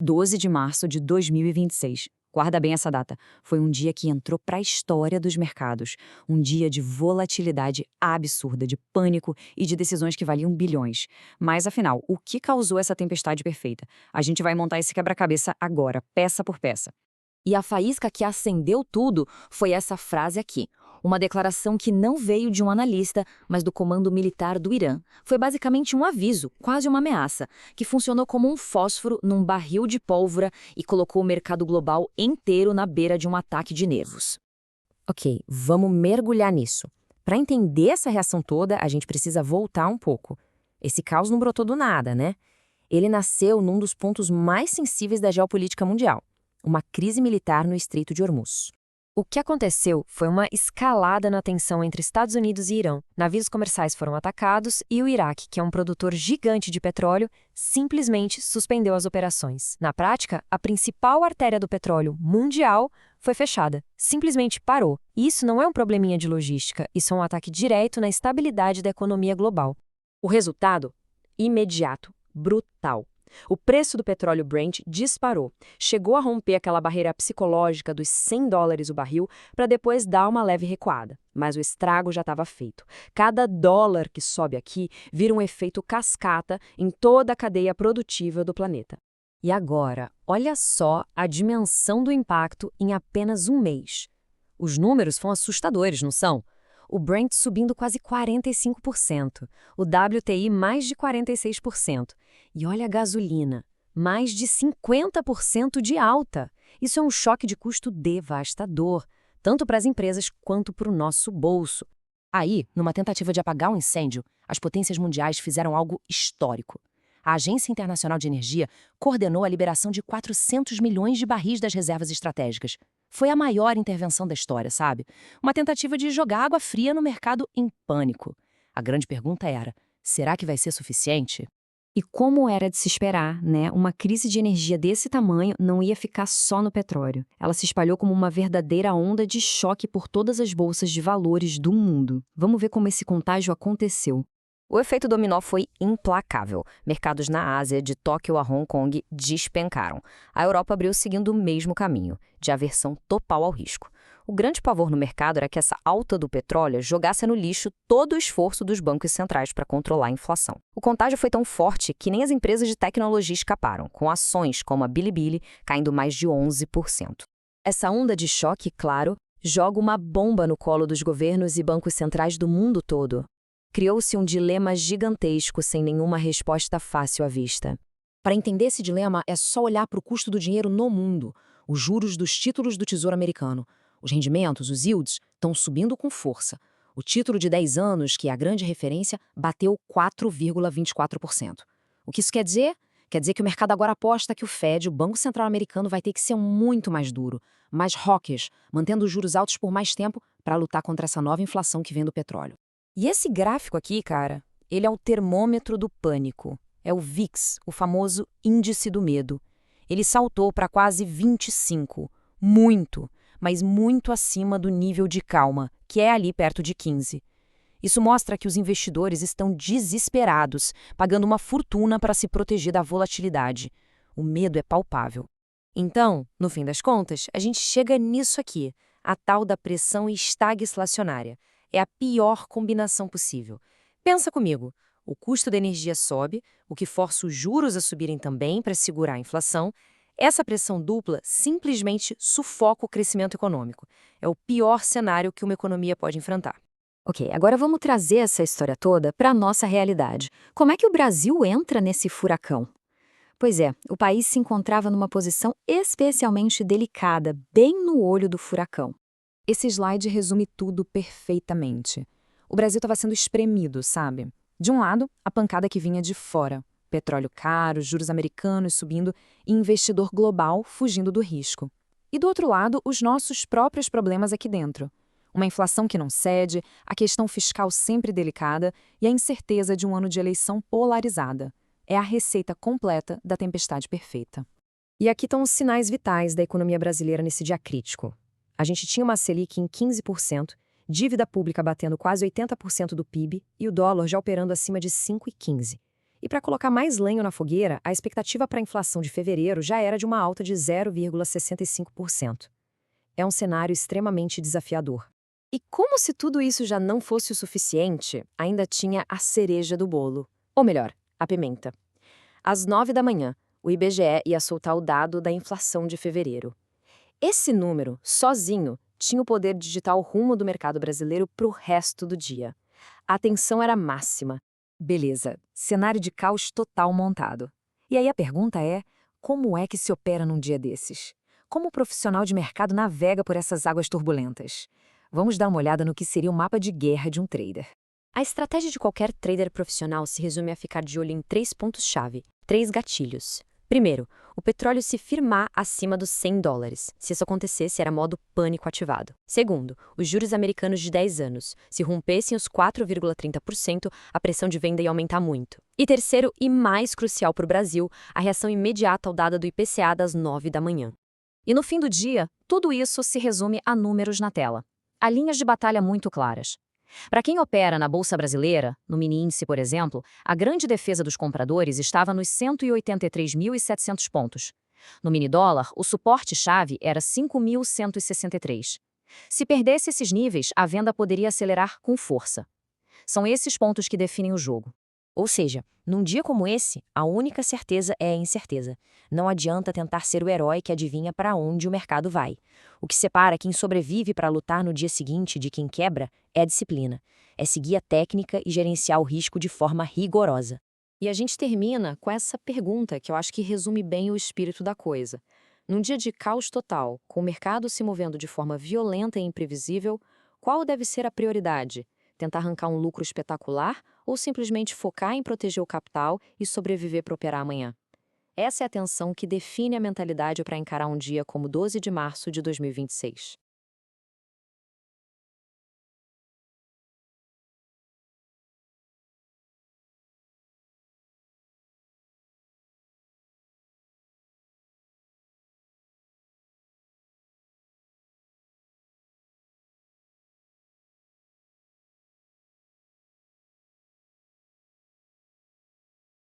12 de março de 2026. Guarda bem essa data. Foi um dia que entrou para a história dos mercados. Um dia de volatilidade absurda, de pânico e de decisões que valiam bilhões. Mas, afinal, o que causou essa tempestade perfeita? A gente vai montar esse quebra-cabeça agora, peça por peça. E a faísca que acendeu tudo foi essa frase aqui. Uma declaração que não veio de um analista, mas do comando militar do Irã. Foi basicamente um aviso, quase uma ameaça, que funcionou como um fósforo num barril de pólvora e colocou o mercado global inteiro na beira de um ataque de nervos. Ok, vamos mergulhar nisso. Para entender essa reação toda, a gente precisa voltar um pouco. Esse caos não brotou do nada, né? Ele nasceu num dos pontos mais sensíveis da geopolítica mundial, uma crise militar no Estreito de Hormuz. O que aconteceu foi uma escalada na tensão entre Estados Unidos e Irã. Navios comerciais foram atacados e o Iraque, que é um produtor gigante de petróleo, simplesmente suspendeu as operações. Na prática, a principal artéria do petróleo mundial foi fechada. Simplesmente parou. E isso não é um probleminha de logística, isso é um ataque direto na estabilidade da economia global. O resultado? Imediato, brutal. O preço do petróleo Brent disparou, chegou a romper aquela barreira psicológica dos $100 o barril para depois dar uma leve recuada. Mas o estrago já estava feito. Cada dólar que sobe aqui vira um efeito cascata em toda a cadeia produtiva do planeta. E agora, olha só a dimensão do impacto em apenas um mês. Os números são assustadores, não são? O Brent subindo quase 45%, o WTI mais de 46%. E olha a gasolina, mais de 50% de alta. Isso é um choque de custo devastador, tanto para as empresas quanto para o nosso bolso. Aí, numa tentativa de apagar o incêndio, as potências mundiais fizeram algo histórico. A Agência Internacional de Energia coordenou a liberação de 400 milhões de barris das reservas estratégicas. Foi a maior intervenção da história, sabe? Uma tentativa de jogar água fria no mercado em pânico. A grande pergunta era, será que vai ser suficiente? E como era de se esperar, né? Uma crise de energia desse tamanho não ia ficar só no petróleo. Ela se espalhou como uma verdadeira onda de choque por todas as bolsas de valores do mundo. Vamos ver como esse contágio aconteceu. O efeito dominó foi implacável. Mercados na Ásia, de Tóquio a Hong Kong, despencaram. A Europa abriu seguindo o mesmo caminho, de aversão total ao risco. O grande pavor no mercado era que essa alta do petróleo jogasse no lixo todo o esforço dos bancos centrais para controlar a inflação. O contágio foi tão forte que nem as empresas de tecnologia escaparam, com ações como a Bilibili caindo mais de 11%. Essa onda de choque, claro, joga uma bomba no colo dos governos e bancos centrais do mundo todo. Criou-se um dilema gigantesco sem nenhuma resposta fácil à vista. Para entender esse dilema, é só olhar para o custo do dinheiro no mundo, os juros dos títulos do Tesouro Americano. Os rendimentos, os yields, estão subindo com força. O título de 10 anos, que é a grande referência, bateu 4,24%. O que isso quer dizer? Quer dizer que o mercado agora aposta que o Fed, o Banco Central Americano, vai ter que ser muito mais duro, mais hawkish, mantendo os juros altos por mais tempo para lutar contra essa nova inflação que vem do petróleo. E esse gráfico aqui, cara, ele é o termômetro do pânico. É o VIX, o famoso índice do medo. Ele saltou para quase 25. Muito, mas muito acima do nível de calma, que é ali perto de 15. Isso mostra que os investidores estão desesperados, pagando uma fortuna para se proteger da volatilidade. O medo é palpável. Então, no fim das contas, a gente chega nisso aqui, a tal da pressão estagflacionária. É a pior combinação possível. Pensa comigo, o custo da energia sobe, o que força os juros a subirem também para segurar a inflação. Essa pressão dupla simplesmente sufoca o crescimento econômico. É o pior cenário que uma economia pode enfrentar. Ok, agora vamos trazer essa história toda para a nossa realidade. Como é que o Brasil entra nesse furacão? Pois é, o país se encontrava numa posição especialmente delicada, bem no olho do furacão. Esse slide resume tudo perfeitamente. O Brasil estava sendo espremido, sabe? De um lado, a pancada que vinha de fora. Petróleo caro, juros americanos subindo e investidor global fugindo do risco. E do outro lado, os nossos próprios problemas aqui dentro. Uma inflação que não cede, a questão fiscal sempre delicada e a incerteza de um ano de eleição polarizada. É a receita completa da tempestade perfeita. E aqui estão os sinais vitais da economia brasileira nesse dia crítico. A gente tinha uma Selic em 15%, dívida pública batendo quase 80% do PIB e o dólar já operando acima de 5,15. E para colocar mais lenha na fogueira, a expectativa para a inflação de fevereiro já era de uma alta de 0,65%. É um cenário extremamente desafiador. E como se tudo isso já não fosse o suficiente, ainda tinha a cereja do bolo. Ou melhor, a pimenta. Às 9 da manhã, o IBGE ia soltar o dado da inflação de fevereiro. Esse número, sozinho, tinha o poder de digitar o rumo do mercado brasileiro para o resto do dia. A atenção era máxima. Beleza, cenário de caos total montado. E aí a pergunta é, como é que se opera num dia desses? Como o profissional de mercado navega por essas águas turbulentas? Vamos dar uma olhada no que seria o mapa de guerra de um trader. A estratégia de qualquer trader profissional se resume a ficar de olho em 3 pontos-chave, 3 gatilhos. Primeiro, o petróleo se firmar acima dos $100. Se isso acontecesse, era modo pânico ativado. Segundo, os juros americanos de 10 anos. Se rompessem os 4,30%, a pressão de venda ia aumentar muito. E terceiro, e mais crucial para o Brasil, a reação imediata ao dado do IPCA das 9 da manhã. E no fim do dia, tudo isso se resume a números na tela. Há linhas de batalha muito claras. Para quem opera na Bolsa Brasileira, no mini-índice, por exemplo, a grande defesa dos compradores estava nos 183.700 pontos. No mini-dólar, o suporte-chave era 5.163. Se perdesse esses níveis, a venda poderia acelerar com força. São esses pontos que definem o jogo. Ou seja, num dia como esse, a única certeza é a incerteza. Não adianta tentar ser o herói que adivinha para onde o mercado vai. O que separa quem sobrevive para lutar no dia seguinte de quem quebra é a disciplina. É seguir a técnica e gerenciar o risco de forma rigorosa. E a gente termina com essa pergunta que eu acho que resume bem o espírito da coisa. Num dia de caos total, com o mercado se movendo de forma violenta e imprevisível, qual deve ser a prioridade? Tentar arrancar um lucro espetacular ou simplesmente focar em proteger o capital e sobreviver para operar amanhã? Essa é a tensão que define a mentalidade para encarar um dia como 12 de março de 2026.